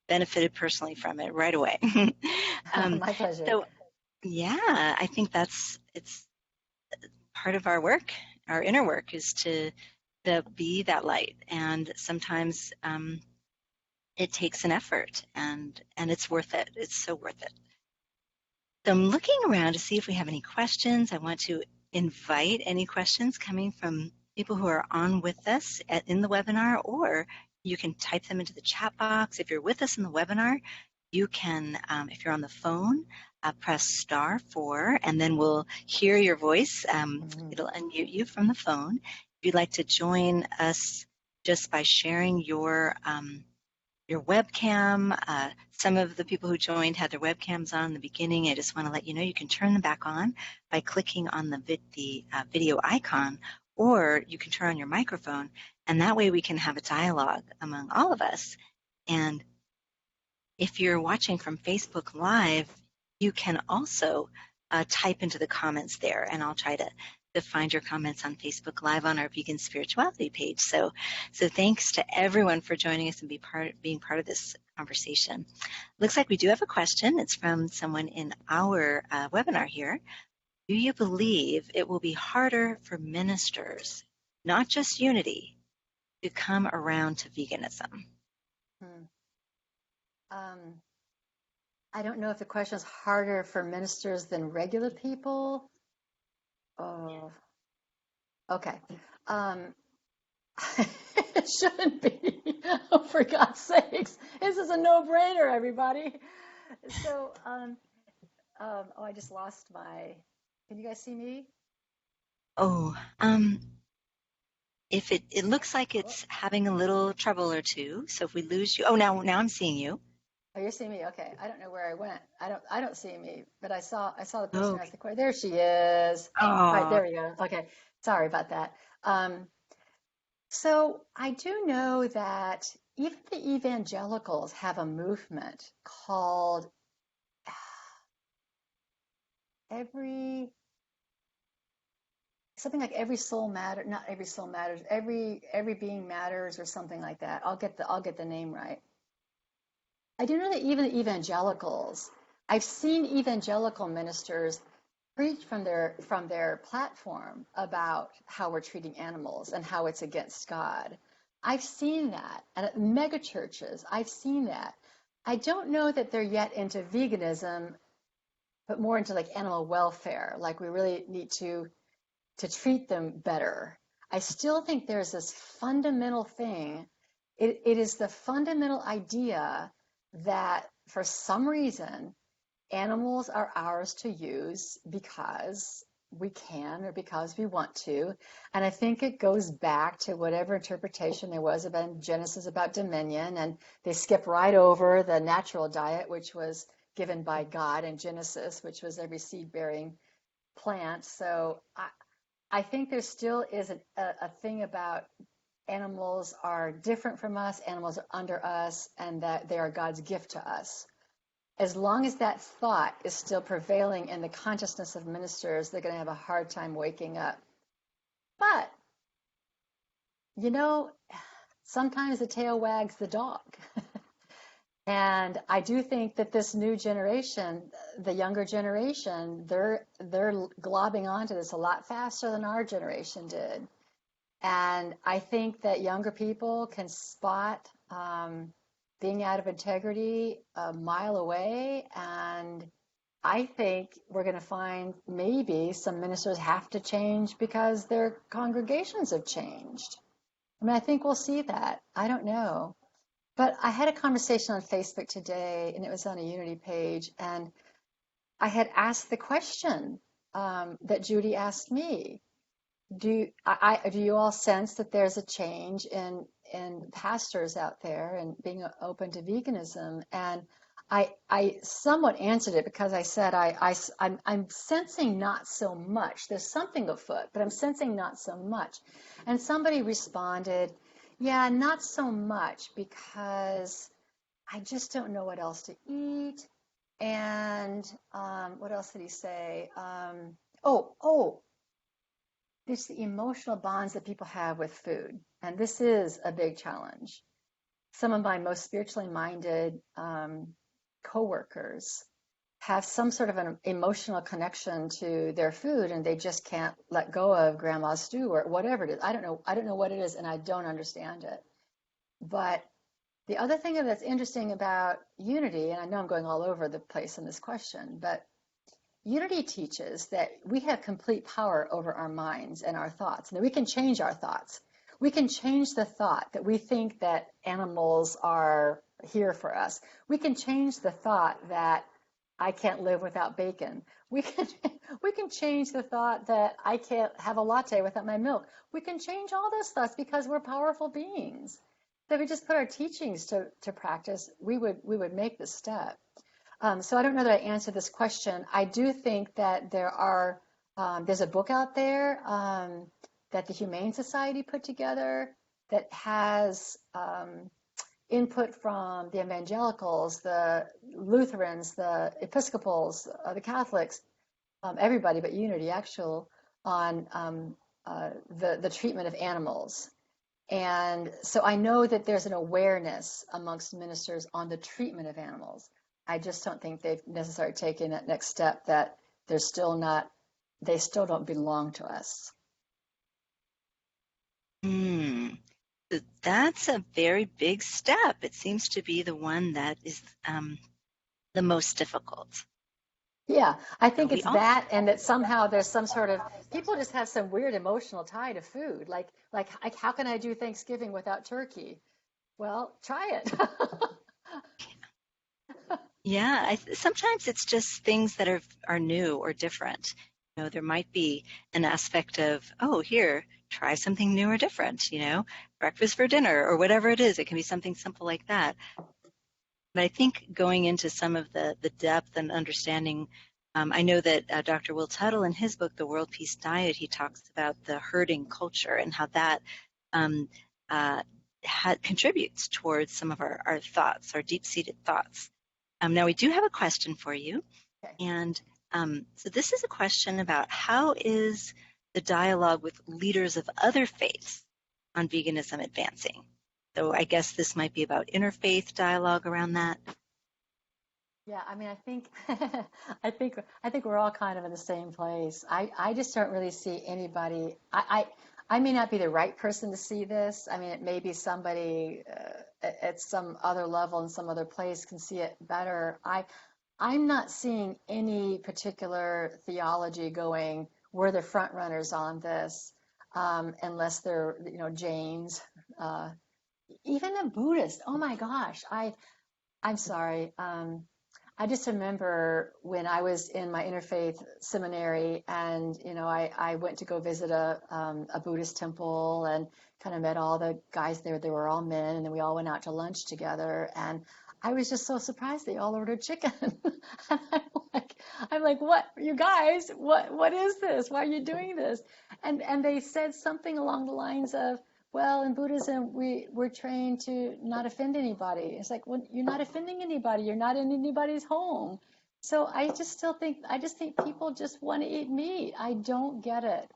benefited personally from it right away. My pleasure. So, yeah, I think it's part of our work, our inner work, is to be that light. And sometimes it takes an effort, and it's worth it. It's so worth it. So I'm looking around to see if we have any questions. I want to invite any questions coming from people who are on with us in the webinar, or you can type them into the chat box. If you're with us in the webinar, you can, if you're on the phone, press *4, and then we'll hear your voice. It'll unmute you from the phone. If you'd like to join us just by sharing your webcam. Some of the people who joined had their webcams on in the beginning. I just want to let you know you can turn them back on by clicking on the video icon, or you can turn on your microphone, and that way we can have a dialogue among all of us. And if you're watching from Facebook Live, you can also type into the comments there, and I'll try to find your comments on Facebook Live on our Vegan Spirituality page. So thanks to everyone for joining us and being part of this conversation. Looks like we do have a question. It's from someone in our webinar here. Do you believe it will be harder for ministers, not just unity, to come around to veganism? I don't know if the question is harder for ministers than regular people. Oh, okay. It shouldn't be. Oh, for God's sakes. This is a no-brainer, everybody. So, I just lost can you guys see me? Oh, if it looks like it's having a little trouble or two. So if we lose you, now I'm seeing you. Oh, you're seeing me. Okay. I don't know where I went. I don't see me, but I saw the person who asked the question. There she is. All right, there we go. Okay. Sorry about that. So I do know that even the evangelicals have a movement called something like every soul matter, not every soul matters, every being matters, or something like that. I'll get the name right. I do know that even the evangelicals, I've seen evangelical ministers preach from their platform about how we're treating animals and how it's against God. I've seen that, and at mega churches, I've seen that. I don't know that they're yet into veganism, but more into like animal welfare. Like we really need to treat them better. I still think there's this fundamental thing. It is the fundamental idea that for some reason, animals are ours to use because we can or because we want to. And I think it goes back to whatever interpretation there was about Genesis about dominion, and they skip right over the natural diet, which was given by God in Genesis, which was every seed-bearing plant. So I think there still is a thing about animals are different from us, animals are under us, and that they are God's gift to us. As long as that thought is still prevailing in the consciousness of ministers, they're going to have a hard time waking up. But, sometimes the tail wags the dog. And I do think that this new generation, the younger generation, they're globbing onto this a lot faster than our generation did. And I think that younger people can spot being out of integrity a mile away. And I think we're going to find maybe some ministers have to change because their congregations have changed. I mean, I think we'll see that. I don't know. But I had a conversation on Facebook today, and it was on a Unity page, and I had asked the question that Judy asked me. Do you all sense that there's a change in pastors out there and being open to veganism? And I somewhat answered it because I said I'm sensing not so much. There's something afoot, but I'm sensing not so much. And somebody responded, yeah, not so much because I just don't know what else to eat. And what else did he say? It's the emotional bonds that people have with food. And this is a big challenge. Some of my most spiritually minded coworkers have some sort of an emotional connection to their food, and they just can't let go of grandma's stew or whatever it is. I don't know what it is, and I don't understand it. But The other thing that's interesting about unity, and I know I'm going all over the place in this question, but unity teaches that we have complete power over our minds and our thoughts, and that we can change our thoughts. We can change the thought that we think that animals are here for us. We can change the thought that I can't live without bacon. We can we can change the thought that I can't have a latte without my milk. We can change all those thoughts because we're powerful beings. So if we just put our teachings to practice, we would make this step. So I don't know that I answered this question. I do think that there's a book out there that the Humane Society put together that has input from the evangelicals, the Lutherans, the Episcopals, the Catholics, everybody but Unity, on the treatment of animals. And so I know that there's an awareness amongst ministers on the treatment of animals. I just don't think they've necessarily taken that next step, that they still don't belong to us. So that's a very big step. It seems to be the one that is the most difficult. Yeah, I think it's that, and that somehow there's some sort of, people just have some weird emotional tie to food. Like how can I do Thanksgiving without turkey? Well, try it. Yeah, sometimes it's just things that are new or different. You know, there might be an aspect of, oh, here, try something new or different, breakfast for dinner or whatever it is. It can be something simple like that. But I think going into some of the depth and understanding, I know that Dr. Will Tuttle, in his book, The World Peace Diet, he talks about the herding culture and how that contributes towards some of our thoughts, our deep-seated thoughts. Now, we do have a question for you. Okay. And so this is a question about how is the dialogue with leaders of other faiths on veganism advancing? So I guess this might be about interfaith dialogue around that. Yeah, I mean, I think I think we're all kind of in the same place. I just don't really see anybody. I may not be the right person to see this. I mean, it may be somebody at some other level in some other place can see it better. I'm not seeing any particular theology going, we're the front runners on this, unless they're, Jains, even a Buddhist. Oh my gosh, I'm sorry. I just remember when I was in my interfaith seminary, and I went to go visit a Buddhist temple and kind of met all the guys there. They were all men, and then we all went out to lunch together. And I was just so surprised they all ordered chicken. And I'm like, what, you guys? What is this? Why are you doing this? And they said something along the lines of, well, in Buddhism, we're trained to not offend anybody. It's like, well, you're not offending anybody. You're not in anybody's home. So I just think people just want to eat meat. I don't get it.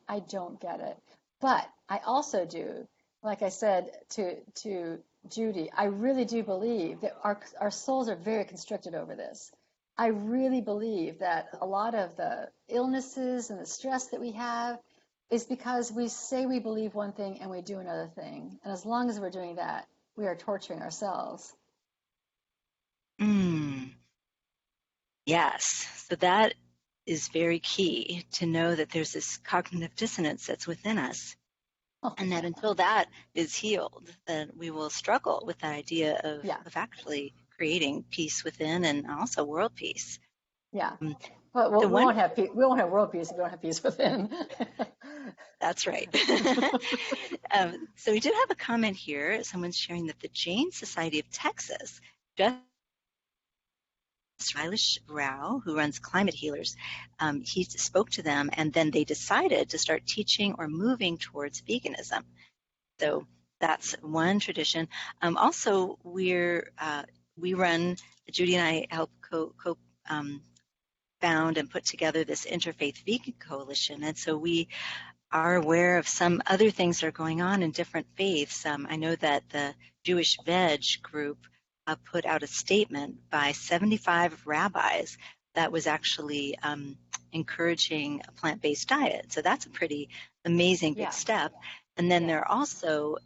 But I also do, like I said to Judy, I really do believe that our souls are very constricted over this. I really believe that a lot of the illnesses and the stress that we have is because we say we believe one thing and we do another thing. And as long as we're doing that, we are torturing ourselves. Yes. So that is very key, to know that there's this cognitive dissonance that's within us. And that until that is healed, that we will struggle with that idea of actually creating peace within and also world peace. Yeah. But we won't have world peace if we don't have peace within. That's right. So we did have a comment here. Someone's sharing that the Jain Society of Texas, just Silas Rao, who runs Climate Healers, he spoke to them, and then they decided to start teaching or moving towards veganism. So that's one tradition. Also, we run, Judy and I help found and put together this Interfaith Vegan Coalition, and so we are aware of some other things that are going on in different faiths. I know that the Jewish Veg group put out a statement by 75 rabbis that was actually encouraging a plant-based diet. So that's a pretty amazing big step. And then there are also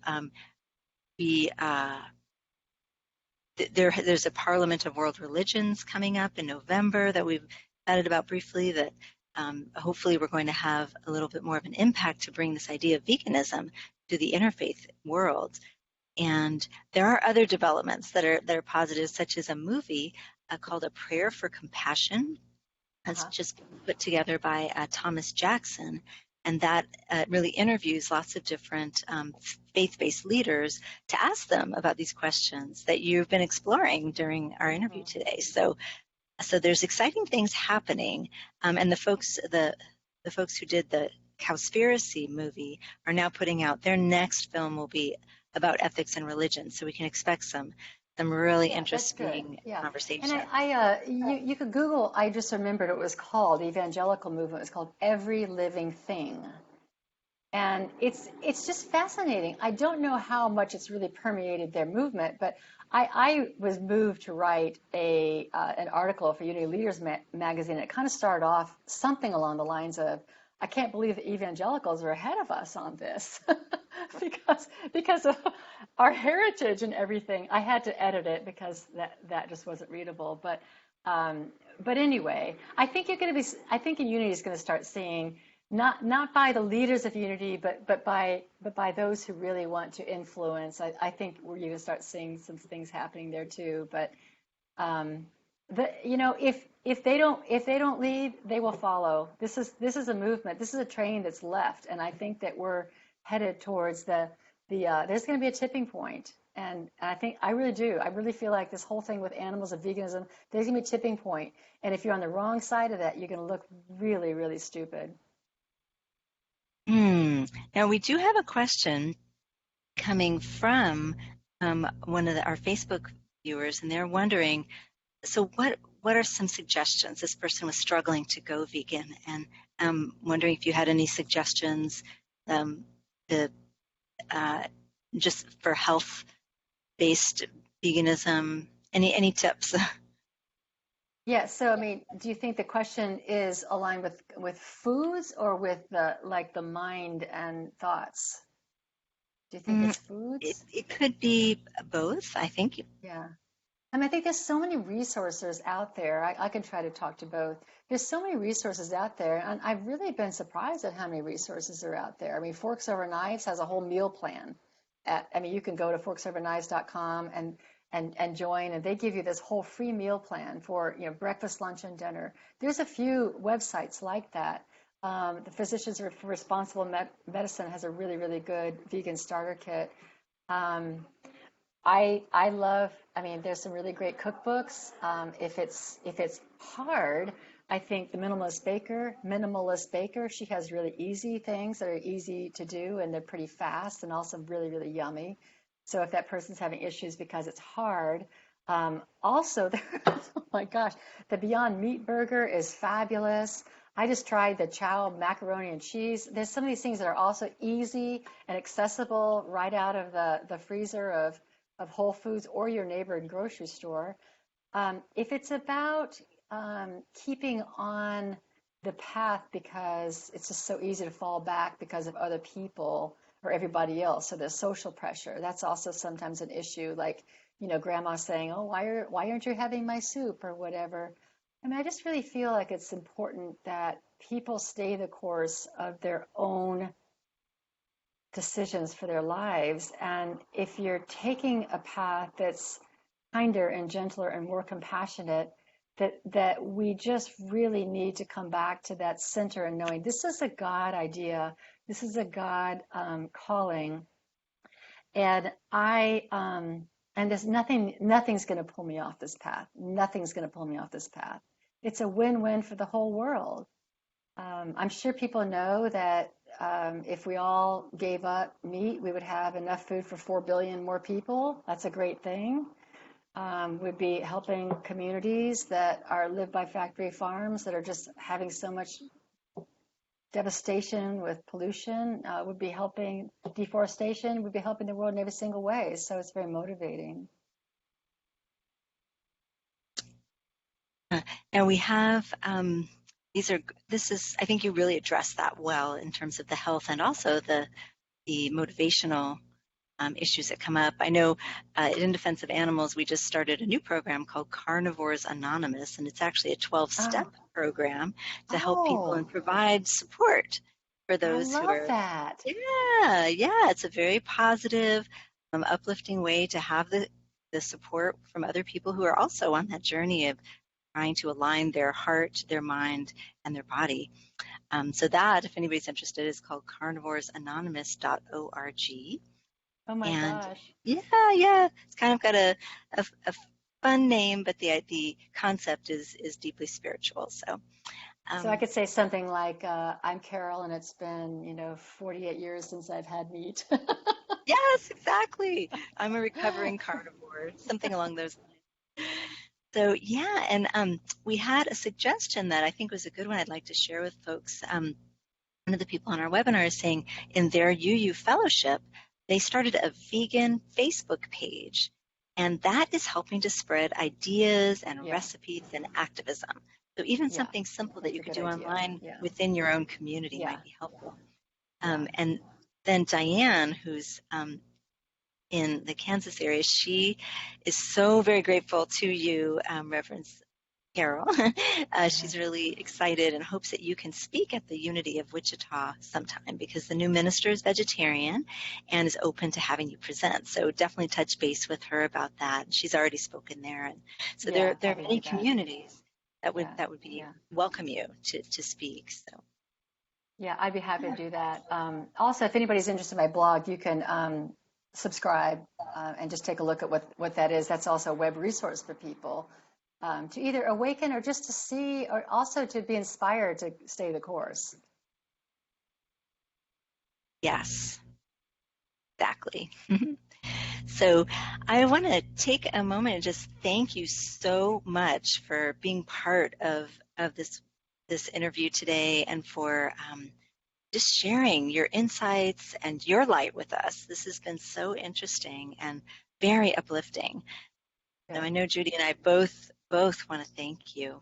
there's a Parliament of World Religions coming up in November that we've chatted about briefly, that hopefully we're going to have a little bit more of an impact to bring this idea of veganism to the interfaith world. And there are other developments that are positive, such as a movie called A Prayer for Compassion. That's just put together by Thomas Jackson, and that really interviews lots of different faith-based leaders to ask them about these questions that you've been exploring during our interview today. So there's exciting things happening, and the folks who did the Cowspiracy movie are now putting out their next film will be about ethics and religion, so we can expect some really interesting conversations. And you could Google, I just remembered it was called, the evangelical movement was called Every Living Thing. And it's just fascinating. I don't know how much it's really permeated their movement, but I was moved to write an article for Unity Leaders magazine. It kind of started off something along the lines of, I can't believe the evangelicals are ahead of us on this because of our heritage and everything. I had to edit it because that just wasn't readable. But anyway, I think Unity is going to start seeing not by the leaders of Unity, but by those who really want to influence. I think you're going to start seeing some things happening there too. But if they don't lead, they will follow. This is a movement. This is a train that's left, and I think that we're headed towards there's going to be a tipping point. And I really do. I really feel like this whole thing with animals and veganism, there's going to be a tipping point. And if you're on the wrong side of that, you're going to look really, really stupid. Now, we do have a question coming from one of our Facebook viewers, and they're wondering, so what are some suggestions? This person was struggling to go vegan, and I'm wondering if you had any suggestions just for health-based veganism. Any tips? Yeah. So, I mean, do you think the question is aligned with foods or with the mind and thoughts? Do you think it's foods? It could be both, I think. Yeah. I mean, I think there's so many resources out there. I can try to talk to both. There's so many resources out there, and I've really been surprised at how many resources are out there. I mean, Forks Over Knives has a whole meal plan. You can go to forksoverknives.com and join, and they give you this whole free meal plan for breakfast, lunch, and dinner. There's a few websites like that. The Physicians for Responsible Medicine has a really, really good vegan starter kit. I love. I mean, there's some really great cookbooks. If it's hard, I think the Minimalist Baker, she has really easy things that are easy to do, and they're pretty fast and also really, really yummy. So if that person's having issues because it's hard, also, oh my gosh, the Beyond Meat burger is fabulous. I just tried the Chow macaroni and cheese. There's some of these things that are also easy and accessible right out of the freezer of Whole Foods or your neighborhood grocery store. If it's about keeping on the path because it's just so easy to fall back because of other people or everybody else, so there's social pressure. That's also sometimes an issue, like, grandma saying, oh, why aren't you having my soup or whatever. I mean, I just really feel like it's important that people stay the course of their own decisions for their lives. And if you're taking a path that's kinder and gentler and more compassionate, that we just really need to come back to that center and knowing this is a God idea. This is a God calling. And there's nothing's going to pull me off this path. Nothing's going to pull me off this path. It's a win-win for the whole world. I'm sure people know that if we all gave up meat, we would have enough food for 4 billion more people. That's a great thing. We'd be helping communities that are lived by factory farms that are just having so much devastation with pollution. Would be helping deforestation. Would be helping the world in every single way. So it's very motivating. Now we have I think you really addressed that well in terms of the health and also the motivational issues that come up. I know in Defense of Animals, we just started a new program called Carnivores Anonymous, and it's actually a 12-step program to help people and provide support for I those who love are. that. Yeah, it's a very positive, uplifting way to have the support from other people who are also on that journey of trying to align their heart, their mind, and their body. So that, if anybody's interested, is called carnivoresanonymous.org. Oh my And gosh. yeah, it's kind of got a fun name, but the concept is deeply spiritual. So I could say something like, I'm Carol, and it's been, 48 years since I've had meat. yes, exactly. I'm a recovering carnivore, something along those lines. So yeah, and we had a suggestion that I think was a good one I'd like to share with folks. One of the people on our webinar is saying in their UU fellowship, they started a vegan Facebook page, and that is helping to spread ideas and recipes and activism. So even something simple that you could do online within your own community might be helpful. And then Diane, who's in the Kansas area, she is so very grateful to you, Reverend Carol. She's really excited and hopes that you can speak at the Unity of Wichita sometime, because the new minister is vegetarian and is open to having you present. So definitely touch base with her about that. She's already spoken there, and so there are many communities that would welcome you to speak. So yeah, I'd be happy to do that. Also, if anybody's interested in my blog, you can subscribe and just take a look at what that is. That's also a web resource for people. To either awaken or just to see, or also to be inspired to stay the course. Yes, exactly. So I want to take a moment and just thank you so much for being part of this interview today, and for just sharing your insights and your light with us. This has been so interesting and very uplifting. So I know Judy and I both want to thank you.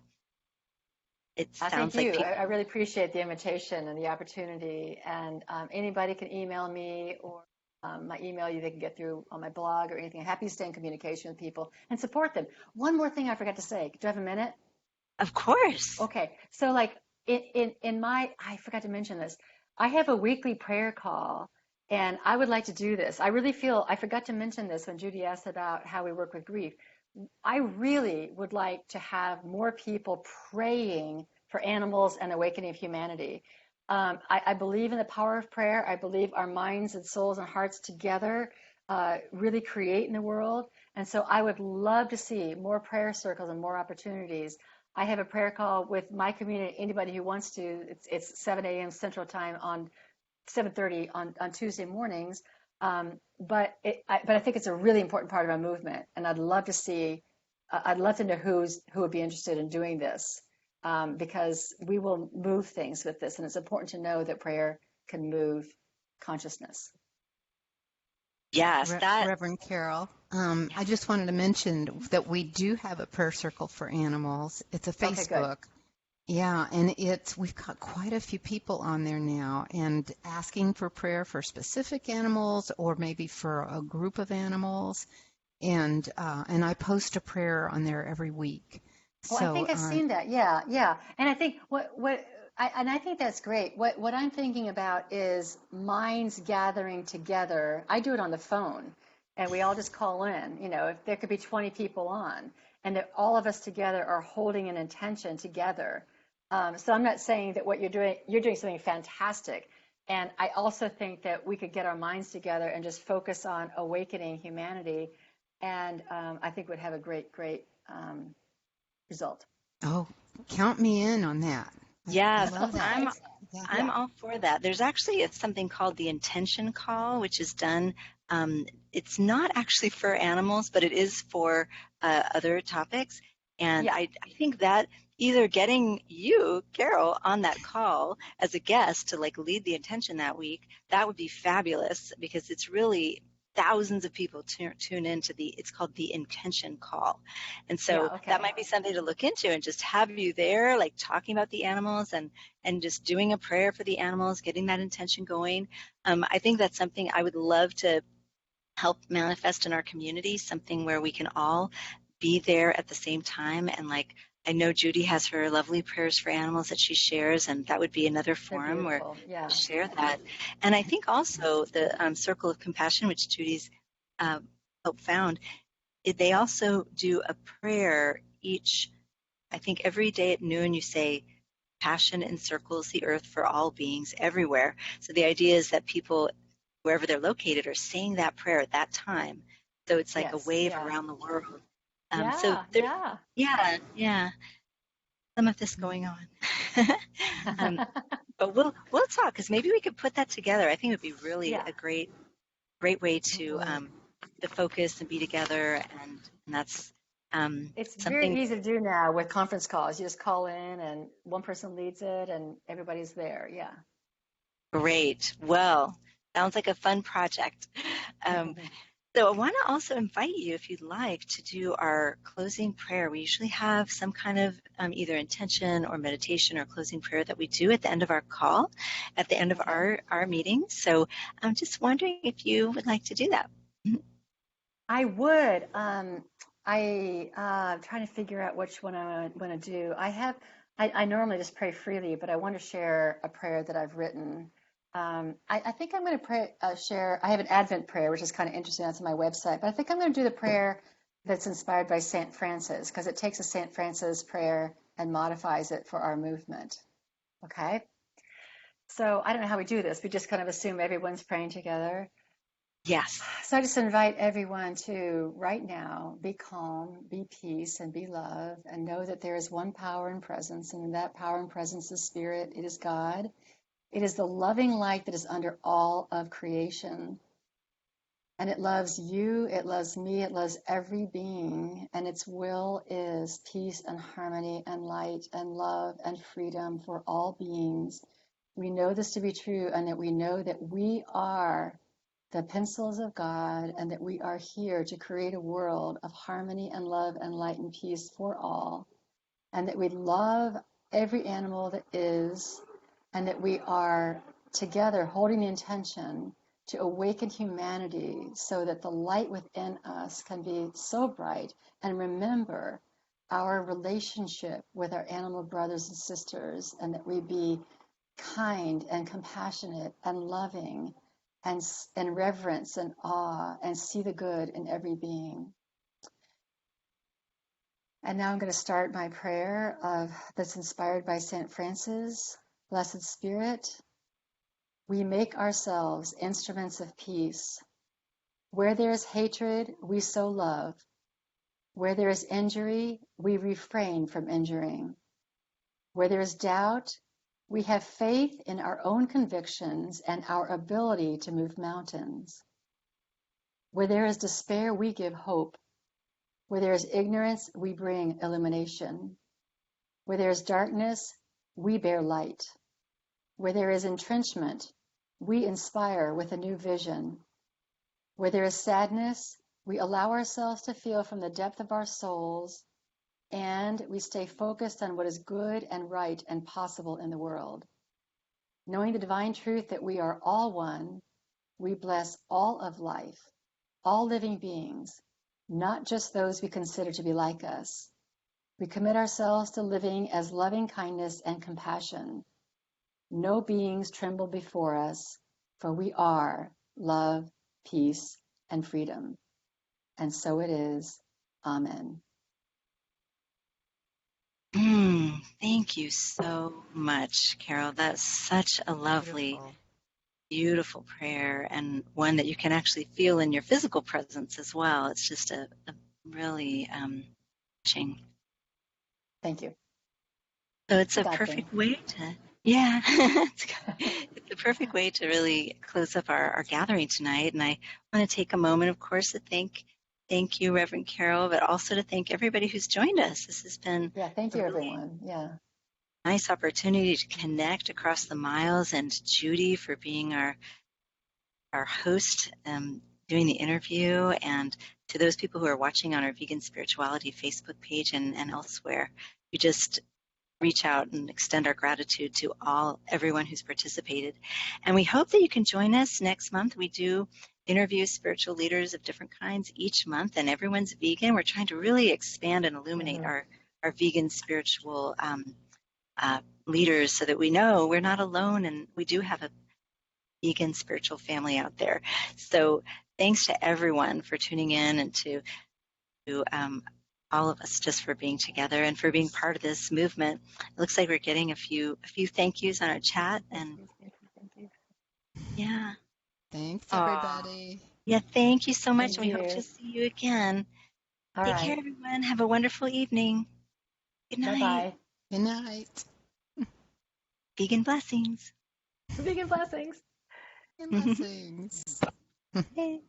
It sounds like I really appreciate the invitation and the opportunity. And anybody can email me, or my email they can get through on my blog or anything. I'm happy to stay in communication with people and support them. One more thing I forgot to say. Do I have a minute? Of course. Okay. So like I forgot to mention this. I have a weekly prayer call, and I would like to do this. I really feel I forgot to mention this when Judy asked about how we work with grief. I really would like to have more people praying for animals and awakening of humanity. I believe in the power of prayer. I believe our minds and souls and hearts together really create in the world. And so I would love to see more prayer circles and more opportunities. I have a prayer call with my community. Anybody who wants to, it's 7 a.m. Central Time on 7:30 on Tuesday mornings. But I think it's a really important part of our movement, and I'd love to know who would be interested in doing this, because we will move things with this, and it's important to know that prayer can move consciousness. Yes, Reverend Carol, I just wanted to mention that we do have a prayer circle for animals. It's a Facebook. Okay, yeah, and we've got quite a few people on there now, and asking for prayer for specific animals or maybe for a group of animals, and I post a prayer on there every week. Well, so, I think I've seen that. Yeah, and I think I think that's great. What I'm thinking about is minds gathering together. I do it on the phone, and we all just call in. If there could be 20 people on, and that all of us together are holding an intention together. So I'm not saying that what you're doing something fantastic. And I also think that we could get our minds together and just focus on awakening humanity. And I think we'd have a great result. Oh, count me in on that. Yes, I'm all for that. There's actually something called the intention call, which is done. It's not actually for animals, but it is for other topics. And I think that either getting you, Carol, on that call as a guest to lead the intention that week, that would be fabulous, because it's really thousands of people tune into it's called the intention call. And so that might be something to look into, and just have you there, talking about the animals and just doing a prayer for the animals, getting that intention going. I think that's something I would love to help manifest in our community, something where we can all be there at the same time. And like, I know Judy has her lovely prayers for animals that she shares, and that would be another They're forum where beautiful. Yeah. share that. And I think also the Circle of Compassion, which Judy's help found, they also do a prayer each, I think every day at noon you say, passion encircles the earth for all beings everywhere. So the idea is that people, wherever they're located, are saying that prayer at that time. So it's like a Yes. wave Yeah. around the world. So Yeah. there, Yeah. yeah, some of this going on. But we'll talk, because maybe we could put that together. I think it would be really Yeah. a great way It to would. focus and be together, and that's It's something very easy to do now with conference calls. You just call in and one person leads it and everybody's there. Yeah. great. Well, sounds like a fun project. So I want to also invite you, if you'd like, to do our closing prayer. We usually have some kind of either intention or meditation or closing prayer that we do at the end of our call, at the end of Okay. our meeting. So I'm just wondering if you would like to do that. I would. I'm trying to figure out which one I want to do. I normally just pray freely, but I want to share a prayer that I've written. I think I'm going to share. I have an Advent prayer, which is kind of interesting. That's on my website. But I think I'm going to do the prayer that's inspired by St. Francis, because it takes a St. Francis prayer and modifies it for our movement. Okay? So I don't know how we do this. We just kind of assume everyone's praying together. Yes. So I just invite everyone to right now be calm, be peace, and be love, and know that there is one power and presence, and in that power and presence is Spirit. It is God. It is the loving light that is under all of creation. And it loves you, it loves me, it loves every being, and its will is peace and harmony and light and love and freedom for all beings. We know this to be true, and that we know that we are the pencils of God, and that we are here to create a world of harmony and love and light and peace for all, and that we love every animal that is, and that we are together holding the intention to awaken humanity so that the light within us can be so bright, and remember our relationship with our animal brothers and sisters, and that we be kind and compassionate and loving and reverence and awe and see the good in every being. And now I'm going to start my prayer that's inspired by St. Francis. Blessed Spirit, we make ourselves instruments of peace. Where there is hatred, we sow love. Where there is injury, we refrain from injuring. Where there is doubt, we have faith in our own convictions and our ability to move mountains. Where there is despair, we give hope. Where there is ignorance, we bring illumination. Where there is darkness, we bear light. Where there is entrenchment, we inspire with a new vision. Where there is sadness, we allow ourselves to feel from the depth of our souls, and we stay focused on what is good and right and possible in the world. Knowing the divine truth that we are all one, we bless all of life, all living beings, not just those we consider to be like us. We commit ourselves to living as loving kindness and compassion. No beings tremble before us, for we are love, peace, and freedom. And so it is. Amen. Thank you so much, Carol. That's such a lovely, Beautiful. beautiful prayer, and one that you can actually feel in your physical presence as well. It's just a really touching. Thank you. So It's a God thing. yeah, it's a perfect way to really close up our gathering tonight. And I want to take a moment, of course, to thank you, Reverend Carol, but also to thank everybody who's joined us. This has been Yeah, thank a you, really everyone. Yeah. nice opportunity to connect across the miles, and Judy for being our host, doing the interview, and to those people who are watching on our Vegan Spirituality Facebook page and elsewhere. We just reach out and extend our gratitude to everyone who's participated. And we hope that you can join us next month. We do interview spiritual leaders of different kinds each month, and everyone's vegan. We're trying to really expand and illuminate our vegan spiritual leaders so that we know we're not alone and we do have a vegan spiritual family out there. So thanks to everyone for tuning in and to all of us just for being together and for being part of this movement. It looks like we're getting a few thank yous on our chat, and Thank you. yeah. Thanks, Aw. everybody. Yeah, thank you so much, Thank and we hope you. to see you again. All Take care, right. everyone. Have a wonderful evening. Good night. Bye-bye. Good night. Vegan blessings. Vegan blessings. And blessings. Hey.